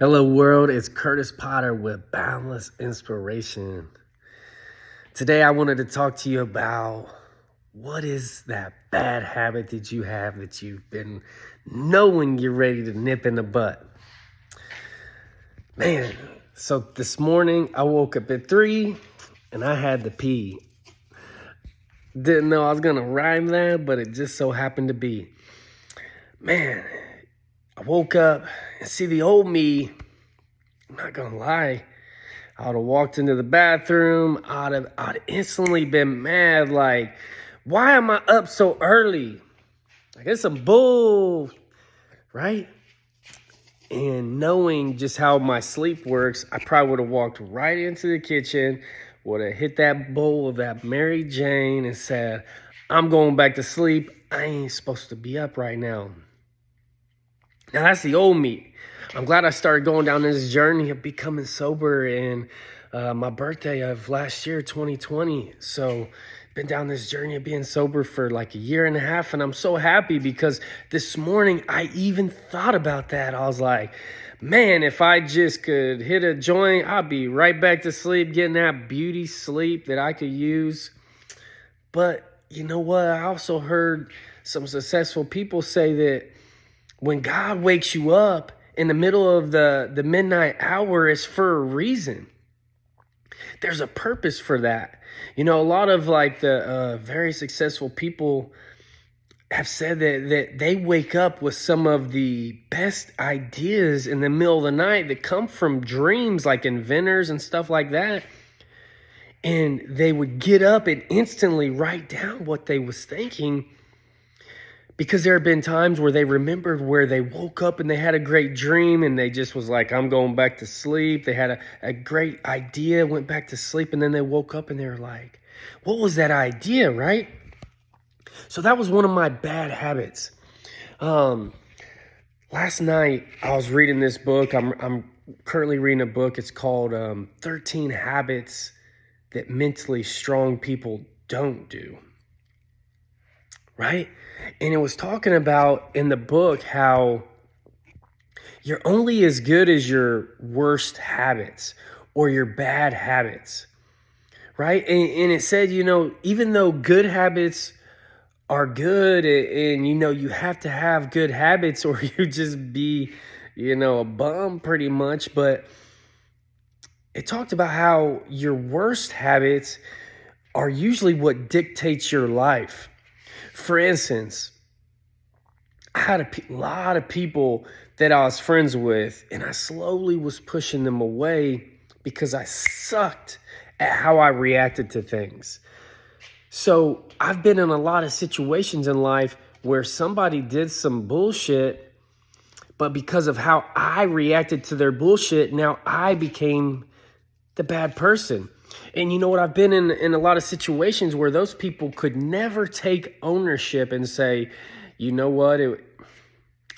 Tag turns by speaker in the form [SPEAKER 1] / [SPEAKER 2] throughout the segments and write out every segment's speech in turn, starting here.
[SPEAKER 1] Hello world, it's Kurtis Potter with Boundless Inspiration. Today I wanted to talk to you about what is that bad habit that you have that you've been knowing you're ready to nip in the butt. Man, so this morning I woke up at 3 and I had to pee. Didn't know I was gonna rhyme that, but it just so happened to be. Man, I woke up and see the old me. I'm not gonna lie, I would have walked into the bathroom. I'd instantly been mad. Like, why am I up so early? Like, it's some bull, right? And knowing just how my sleep works, I probably would have walked right into the kitchen, would have hit that bowl of that Mary Jane and said, I'm going back to sleep. I ain't supposed to be up right now. Now, that's the old me. I'm glad I started going down this journey of becoming sober in my birthday of last year, 2020. So been down this journey of being sober for like a year and a half. And I'm so happy because this morning I even thought about that. I was like, man, if I just could hit a joint, I'd be right back to sleep, getting that beauty sleep that I could use. But you know what? I also heard some successful people say that when God wakes you up in the middle of the midnight hour, it's for a reason. There's a purpose for that. You know, a lot of like the very successful people have said that they wake up with some of the best ideas in the middle of the night that come from dreams, like inventors and stuff like that. And they would get up and instantly write down what they was thinking, because there have been times where they remembered where they woke up and they had a great dream and they just was like, I'm going back to sleep. They had a great idea, went back to sleep, and then they woke up and they were like, what was that idea, right? So that was one of my bad habits. Last night I was reading this book. I'm currently reading a book. It's called 13 Habits That Mentally Strong People Don't Do. Right? And it was talking about in the book how you're only as good as your worst habits or your bad habits, right? And it said, you know, even though good habits are good and, you know, you have to have good habits or you just be, you know, a bum pretty much. But it talked about how your worst habits are usually what dictates your life. For instance, I had a lot of people that I was friends with, and I slowly was pushing them away because I sucked at how I reacted to things. So I've been in a lot of situations in life where somebody did some bullshit, but because of how I reacted to their bullshit, now I became the bad person. And you know what? I've been in a lot of situations where those people could never take ownership and say, you know what,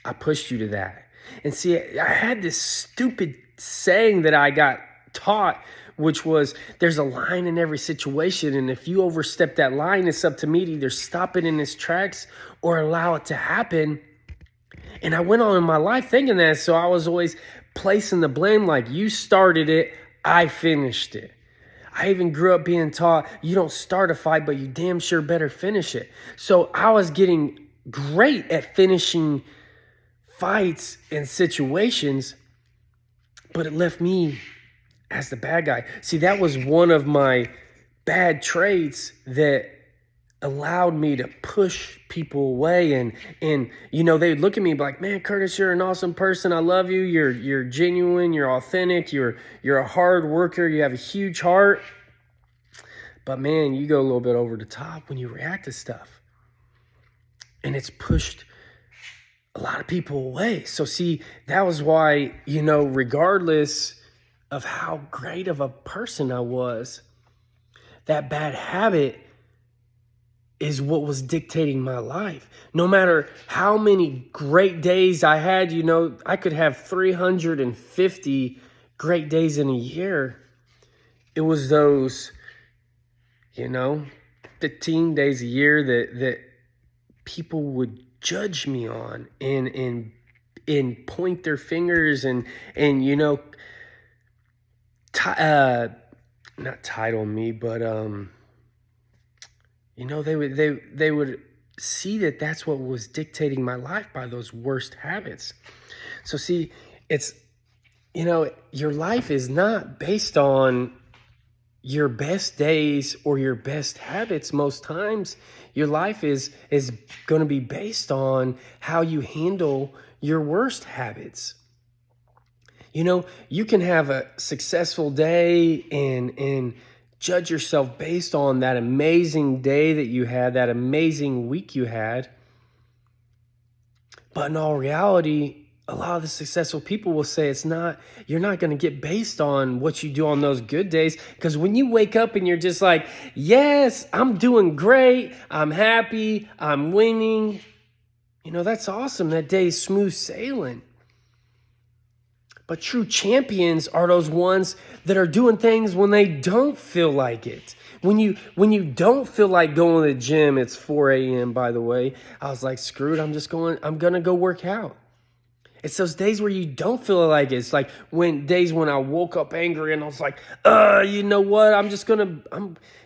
[SPEAKER 1] I pushed you to that. And see, I had this stupid saying that I got taught, which was there's a line in every situation. And if you overstep that line, it's up to me to either stop it in its tracks or allow it to happen. And I went on in my life thinking that. So I was always placing the blame like, you started it, I finished it. I even grew up being taught you don't start a fight, but you damn sure better finish it. So I was getting great at finishing fights and situations, but it left me as the bad guy. See, that was one of my bad traits that allowed me to push people away. And you know, they'd look at me and be like, man, Kurtis, you're an awesome person. I love you. You're genuine. You're authentic. You're a hard worker. You have a huge heart. But man, you go a little bit over the top when you react to stuff. And it's pushed a lot of people away. So see, that was why, you know, regardless of how great of a person I was, that bad habit is what was dictating my life. No matter how many great days I had, you know, I could have 350 great days in a year. It was those, you know, 15 days a year that people would judge me on and and point their fingers and not title me, but they would see that that's what was dictating my life by those worst habits. So see, it's, your life is not based on your best days or your best habits. Most times your life is going to be based on how you handle your worst habits. You can have a successful day and judge yourself based on that amazing day that you had, that amazing week you had. But in all reality, a lot of the successful people will say you're not going to get based on what you do on those good days. Because when you wake up and you're just like, yes, I'm doing great, I'm happy, I'm winning, that's awesome. That day's smooth sailing. But true champions are those ones that are doing things when they don't feel like it. When you don't feel like going to the gym, it's 4 a.m., by the way. I was like, screw it, I'm going to go work out. It's those days where you don't feel like it. It's like days when I woke up angry and I was like, you know what? I'm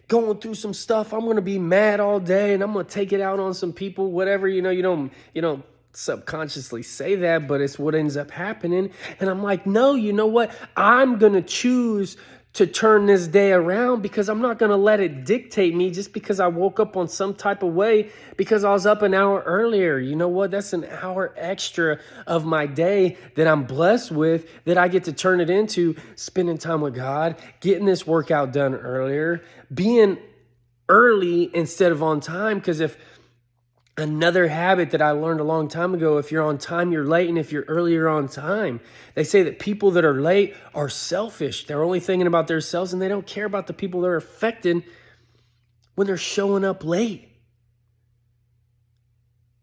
[SPEAKER 1] going through some stuff. I'm going to be mad all day and I'm going to take it out on some people, whatever. You don't subconsciously say that, but it's what ends up happening. And I'm like, no, you know what? I'm going to choose to turn this day around because I'm not going to let it dictate me just because I woke up on some type of way because I was up an hour earlier. You know what? That's an hour extra of my day that I'm blessed with, that I get to turn it into spending time with God, getting this workout done earlier, being early instead of on time. Because if another habit that I learned a long time ago, if you're on time, you're late. And if you're early, you're on time. They say that people that are late are selfish. They're only thinking about themselves and they don't care about the people they're affecting when they're showing up late.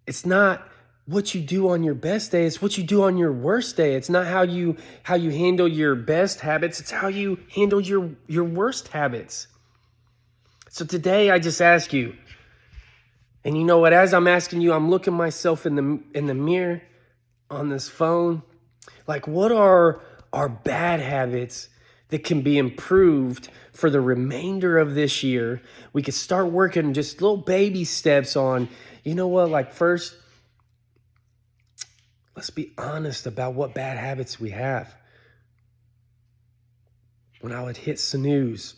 [SPEAKER 1] It's not what you do on your best day. It's what you do on your worst day. It's not how you handle your best habits. It's how you handle your worst habits. So today I just ask you, and you know what, as I'm asking you, I'm looking myself in the mirror on this phone. Like, what are our bad habits that can be improved for the remainder of this year? We could start working just little baby steps on, like first, let's be honest about what bad habits we have. When I would hit snooze,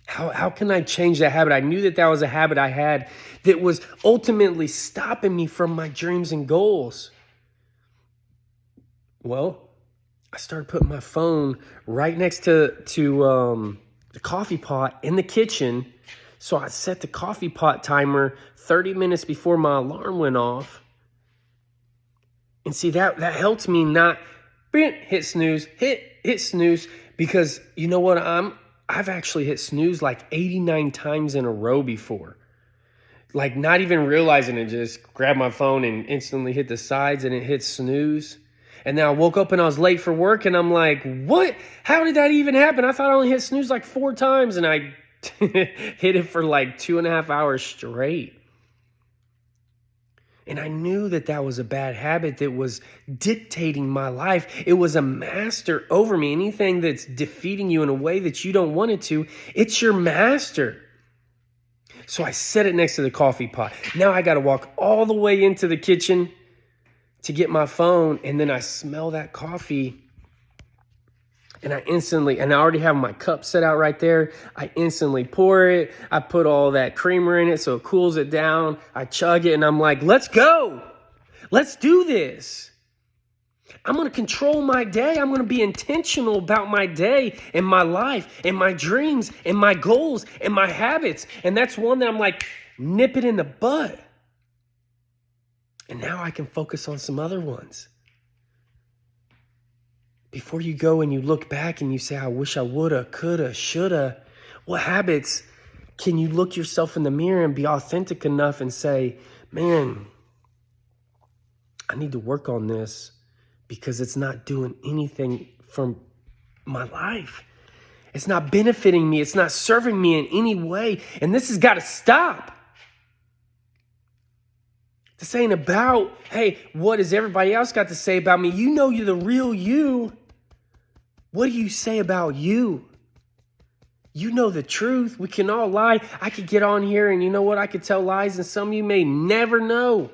[SPEAKER 1] how can I change that habit? I knew that was a habit I had that was ultimately stopping me from my dreams and goals. Well, I started putting my phone right next to the coffee pot in the kitchen. So I set the coffee pot timer 30 minutes before my alarm went off. And see, that helped me not hit snooze, hit snooze, because you know what, I've actually hit snooze like 89 times in a row before. Like not even realizing it, just grab my phone and instantly hit the sides and it hits snooze. And then I woke up and I was late for work and I'm like, what? How did that even happen? I thought I only hit snooze like 4 times and I hit it for like 2.5 hours straight. And I knew that was a bad habit that was dictating my life. It was a master over me. Anything that's defeating you in a way that you don't want it to, it's your master. So I set it next to the coffee pot. Now I got to walk all the way into the kitchen to get my phone. And then I smell that coffee. And I already have my cup set out right there. I instantly pour it. I put all that creamer in it so it cools it down. I chug it and I'm like, let's go. Let's do this. I'm going to control my day. I'm going to be intentional about my day and my life and my dreams and my goals and my habits. And that's one that I'm like, nip it in the bud. And now I can focus on some other ones. Before you go and you look back and you say, I wish I woulda, coulda, shoulda, what habits can you look yourself in the mirror and be authentic enough and say, man, I need to work on this because it's not doing anything for my life. It's not benefiting me. It's not serving me in any way. And this has got to stop. This ain't about, hey, what has everybody else got to say about me? You know you're the real you. What do you say about you? You know the truth. We can all lie. I could get on here and you know what? I could tell lies and some of you may never know.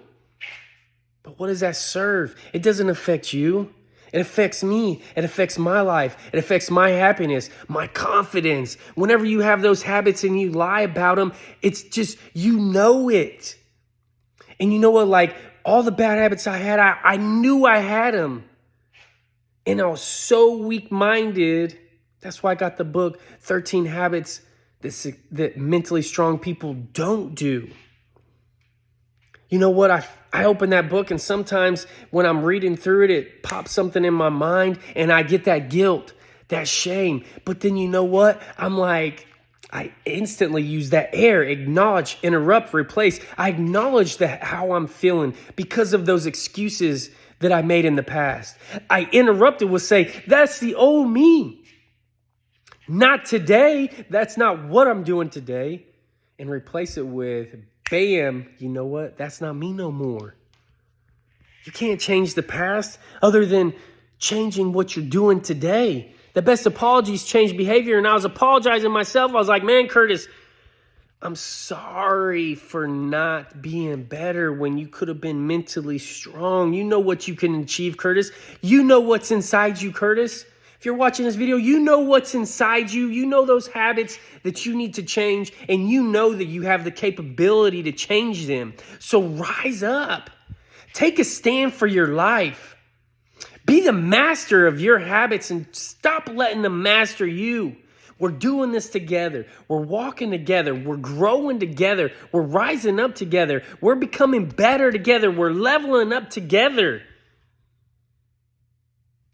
[SPEAKER 1] But what does that serve? It doesn't affect you. It affects me. It affects my life. It affects my happiness, my confidence. Whenever you have those habits and you lie about them, it's just, you know it. And you know what? Like all the bad habits I had, I knew I had them. And I was so weak-minded. That's why I got the book, 13 Habits that Mentally Strong People Don't Do. You know what? I open that book and sometimes when I'm reading through it, it pops something in my mind and I get that guilt, that shame. But then you know what? I'm like, I instantly use that acknowledge, interrupt, replace. I acknowledge how I'm feeling because of those excuses that I made in the past. I interrupted with say, that's the old me. Not today. That's not what I'm doing today. And replace it with, bam, you know what? That's not me no more. You can't change the past other than changing what you're doing today. The best apologies change behavior. And I was apologizing myself. I was like, man, Kurtis, I'm sorry for not being better when you could have been mentally strong. You know what you can achieve, Kurtis. You know what's inside you, Kurtis. If you're watching this video, you know what's inside you. You know those habits that you need to change. And you know that you have the capability to change them. So rise up. Take a stand for your life. Be the master of your habits and stop letting them master you. We're doing this together. We're walking together. We're growing together. We're rising up together. We're becoming better together. We're leveling up together.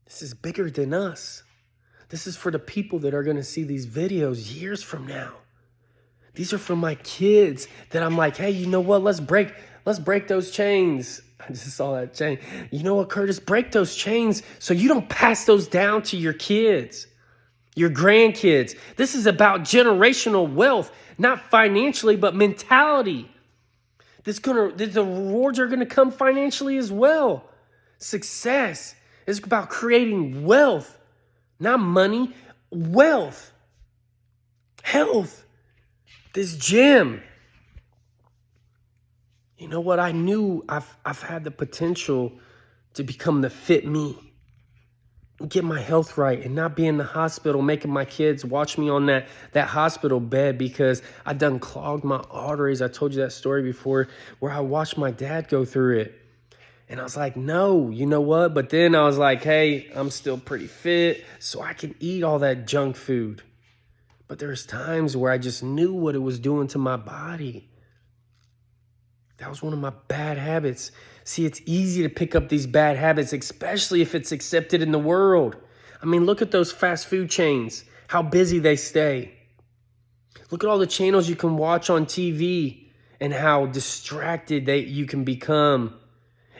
[SPEAKER 1] This is bigger than us. This is for the people that are going to see these videos years from now. These are for my kids that I'm like, hey, you know what? Let's break those chains. I just saw that chain. You know what, Kurtis? Break those chains so you don't pass those down to your kids, your grandkids. This is about generational wealth, not financially, but mentality. The rewards are going to come financially as well. Success is about creating wealth, not money, wealth, health, this gym. You know what? I knew I've had the potential to become the fit me. Get my health right and not be in the hospital making my kids watch me on that hospital bed because I done clogged my arteries. I told you that story before where I watched my dad go through it. And I was like, no, you know what? But then I was like, hey, I'm still pretty fit so I can eat all that junk food. But there's times where I just knew what it was doing to my body. That was one of my bad habits. See, it's easy to pick up these bad habits, especially if it's accepted in the world. I mean, look at those fast food chains, how busy they stay. Look at all the channels you can watch on TV and how distracted you can become.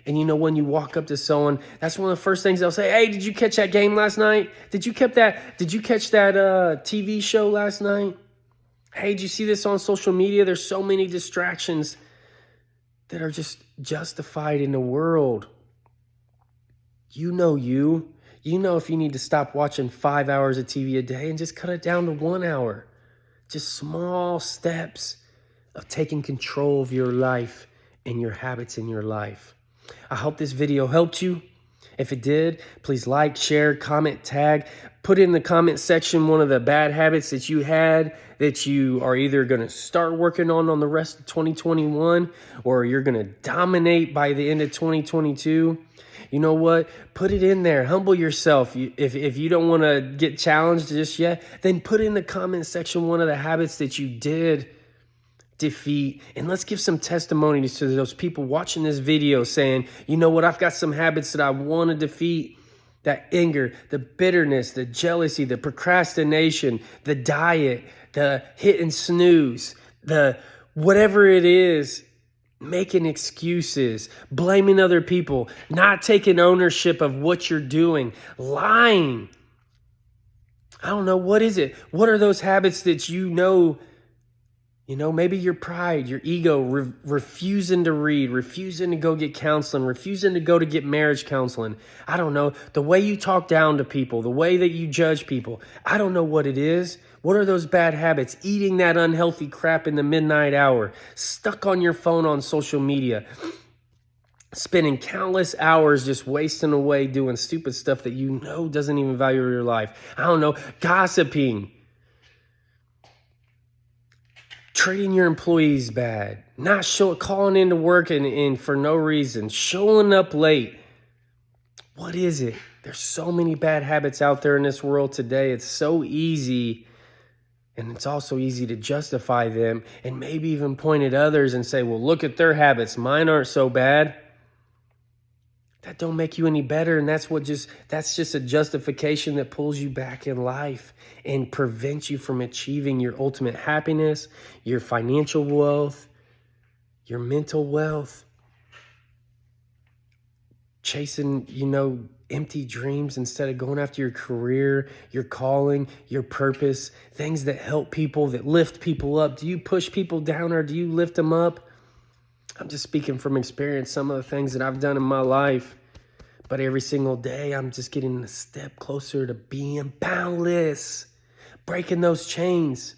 [SPEAKER 1] And you know, when you walk up to someone, that's one of the first things they'll say, hey, did you catch that game last night? Did you catch that TV show last night? Hey, did you see this on social media? There's so many distractions that are just justified in the world. You know if you need to stop watching 5 hours of TV a day and just cut it down to 1 hour. Just small steps of taking control of your life and your habits in your life. I hope this video helped you. If it did, please like, share, comment, tag. Put in the comment section one of the bad habits that you had that you are either going to start working on the rest of 2021 or you're going to dominate by the end of 2022. You know what? Put it in there. Humble yourself. If you don't want to get challenged just yet, then put in the comment section one of the habits that you did defeat. And let's give some testimonies to those people watching this video saying, you know what? I've got some habits that I want to defeat. That anger, the bitterness, the jealousy, the procrastination, the diet, the hit and snooze, the whatever it is, making excuses, blaming other people, not taking ownership of what you're doing, lying. I don't know, what is it? What are those habits that you know Maybe your pride, your ego, refusing to read, refusing to go get counseling, refusing to go to get marriage counseling. I don't know. The way you talk down to people, the way that you judge people, I don't know what it is. What are those bad habits? Eating that unhealthy crap in the midnight hour, stuck on your phone on social media, spending countless hours just wasting away doing stupid stuff that doesn't even value your life. I don't know. Gossiping. Treating your employees bad, calling into work and for no reason, showing up late. What is it? There's so many bad habits out there in this world today. It's so easy, and it's also easy to justify them and maybe even point at others and say, well, look at their habits. Mine aren't so bad. That don't make you any better, and that's just a justification that pulls you back in life and prevents you from achieving your ultimate happiness, your financial wealth, your mental wealth. Chasing, empty dreams instead of going after your career, your calling, your purpose, things that help people, that lift people up. Do you push people down or do you lift them up? I'm just speaking from experience, some of the things that I've done in my life. But every single day, I'm just getting a step closer to being boundless, breaking those chains.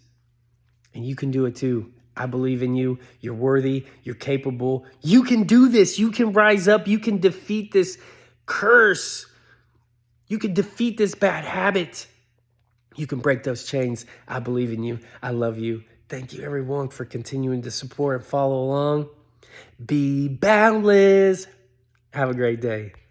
[SPEAKER 1] And you can do it too. I believe in you. You're worthy. You're capable. You can do this. You can rise up. You can defeat this curse. You can defeat this bad habit. You can break those chains. I believe in you. I love you. Thank you, everyone, for continuing to support and follow along. Be boundless. Have a great day.